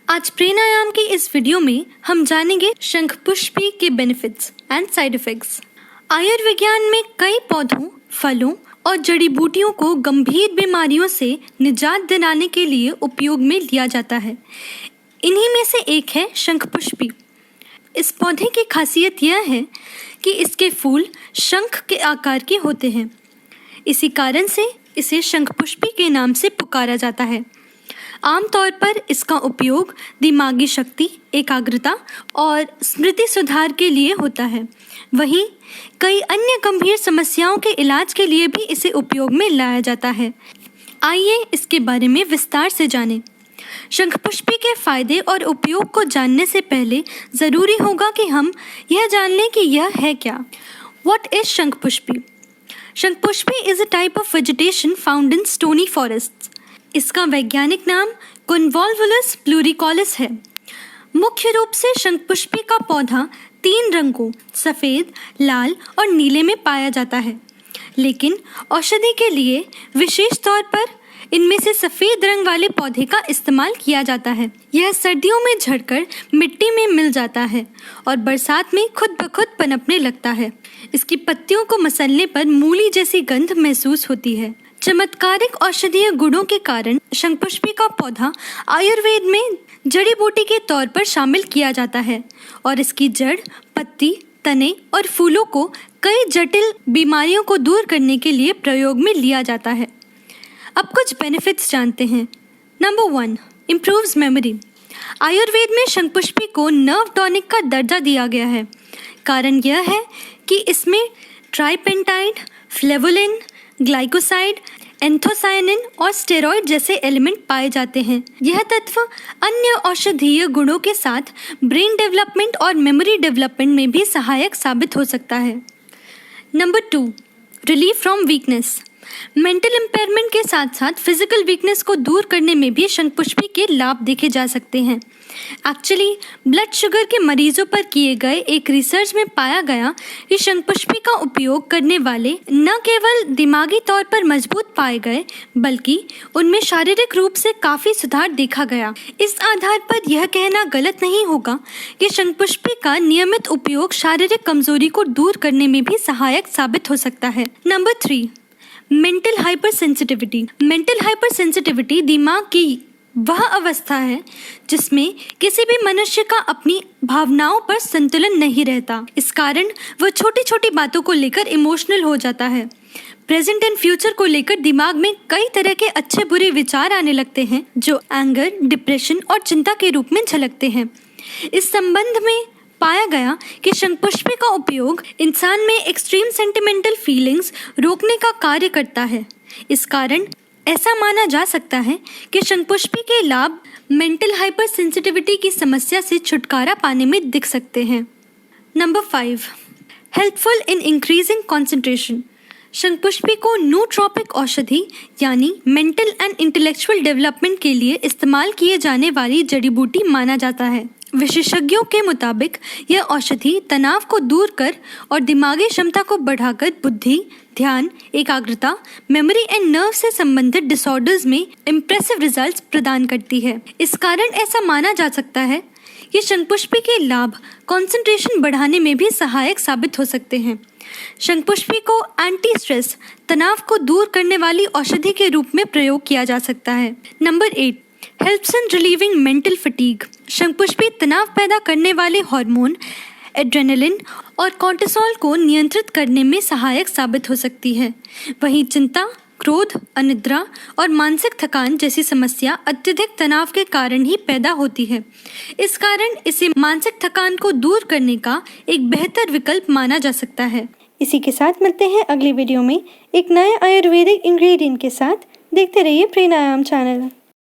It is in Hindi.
आज प्राणायाम की इस वीडियो में हम जानेंगे शंखपुष्पी के बेनिफिट्स एंड साइड इफेक्ट्स। आयुर्विज्ञान में कई पौधों, फलों और जड़ी बूटियों को गंभीर बीमारियों से निजात दिलाने के लिए उपयोग में लिया जाता है। इन्हीं में से एक है शंखपुष्पी। इस पौधे की खासियत यह है कि इसके फूल शंख के आकार के होते हैं। इसी कारण से इसे शंखपुष्पी के नाम से पुकारा जाता है। आमतौर पर इसका उपयोग दिमागी शक्ति, एकाग्रता और स्मृति सुधार के लिए होता है। वहीं कई अन्य गंभीर समस्याओं के इलाज के लिए भी इसे उपयोग में लाया जाता है। आइए इसके बारे में विस्तार से जानें। शंखपुष्पी के फायदे और उपयोग को जानने से पहले ज़रूरी होगा कि हम यह जान लें कि यह है क्या। What is Shankhpushpi? Shankhpushpi is a type of vegetation found in stony forests. इसका वैज्ञानिक नाम Convolvulus pluricolis है। मुख्य रूप से शंखपुष्पी का पौधा 3 रंगों सफ़ेद, लाल और नीले में पाया जाता है, लेकिन औषधि के लिए विशेष तौर पर इनमें से सफ़ेद रंग वाले पौधे का इस्तेमाल किया जाता है। यह सर्दियों में झड़कर मिट्टी में मिल जाता है और बरसात में खुद ब खुद पनपने लगता है। इसकी पत्तियों को मसलने पर मूली जैसी गंध महसूस होती है। चमत्कारिक औषधीय गुणों के कारण शंखपुष्पी का पौधा आयुर्वेद में जड़ी बूटी के तौर पर शामिल किया जाता है और इसकी जड़, पत्ती, तने और फूलों को कई जटिल बीमारियों को दूर करने के लिए प्रयोग में लिया जाता है। अब कुछ बेनिफिट्स जानते हैं। Number 1, improves memory. आयुर्वेद में शंखपुष्पी को नर्व टॉनिक का दर्जा दिया गया है। कारण यह है कि इसमें ट्राइपेंटाइड, फ्लेवोलिन, ग्लाइकोसाइड, एंथोसायनिन और स्टेरॉइड जैसे एलिमेंट पाए जाते हैं। यह तत्व अन्य औषधीय गुणों के साथ ब्रेन डेवलपमेंट और मेमोरी डेवलपमेंट में भी सहायक साबित हो सकता है। Number 2, relief from weakness. Mental impairment के साथ साथ फिजिकल वीकनेस को दूर करने में भी शंखपुष्पी के लाभ देखे जा सकते हैं। एक्चुअली ब्लड शुगर के मरीजों पर किए गए एक रिसर्च में पाया गया कि शंखपुष्पी का उपयोग करने वाले न केवल दिमागी तौर पर मजबूत पाए गए, बल्कि उनमें शारीरिक रूप से काफ़ी सुधार देखा गया। इस आधार पर यह कहना गलत नहीं होगा कि शंखपुष्पी का नियमित उपयोग शारीरिक कमजोरी को दूर करने में भी सहायक साबित हो सकता है। Number 3, mental hyper sensitivity. Mental hyper sensitivity दिमाग की वह अवस्था है जिसमें किसी भी मनुष्य का अपनी भावनाओं पर संतुलन नहीं रहता। इस कारण वह छोटी छोटी बातों को लेकर इमोशनल हो जाता है। प्रेजेंट एंड फ्यूचर को लेकर दिमाग में कई तरह के अच्छे बुरे विचार आने लगते हैं जो एंगर, डिप्रेशन और चिंता के रूप में झलकते हैं। इस संबंध में पाया गया कि शंखपुष्पी का उपयोग इंसान में एक्सट्रीम सेंटिमेंटल फीलिंग्स रोकने का कार्य करता है। इस कारण ऐसा माना जा सकता है कि शंखपुष्पी के लाभ मेंटल हाइपर सेंसिटिविटी की समस्या से छुटकारा पाने में दिख सकते हैं। Number 5, helpful in increasing concentration. Shankhpushpi को नूट्रोपिक औषधि यानी मेंटल एंड इंटेलेक्चुअल डेवलपमेंट के लिए इस्तेमाल किए जाने वाली जड़ी बूटी माना जाता है। विशेषज्ञों के मुताबिक यह औषधि तनाव को दूर कर और दिमागी क्षमता को बढ़ाकर बुद्धि, ध्यान, एकाग्रता, मेमोरी एंड नर्व से संबंधित डिसऑर्डर्स में इम्प्रेसिव रिजल्ट्स प्रदान करती है। इस कारण ऐसा माना जा सकता है कि शंखपुष्पी के लाभ कंसंट्रेशन बढ़ाने में भी सहायक साबित हो सकते हैं। शंखपुष्पी को एंटी स्ट्रेस, तनाव को दूर करने वाली औषधि के रूप में प्रयोग किया जा सकता है। Number 8, helps in relieving mental fatigue. Shankhpushpi तनाव पैदा करने वाले हार्मोन एड्रेनलिन और कॉर्टिसोल को नियंत्रित करने में सहायक साबित हो सकती है। वहीं चिंता, क्रोध, अनिद्रा और मानसिक थकान जैसी समस्या अत्यधिक तनाव के कारण ही पैदा होती है। इस कारण इसे मानसिक थकान को दूर करने का एक बेहतर विकल्प माना जा सकता है। इसी के साथ मिलते हैं अगली वीडियो में एक नए आयुर्वेदिक इंग्रेडिएंट के साथ। देखते रहिए प्राणायाम चैनल।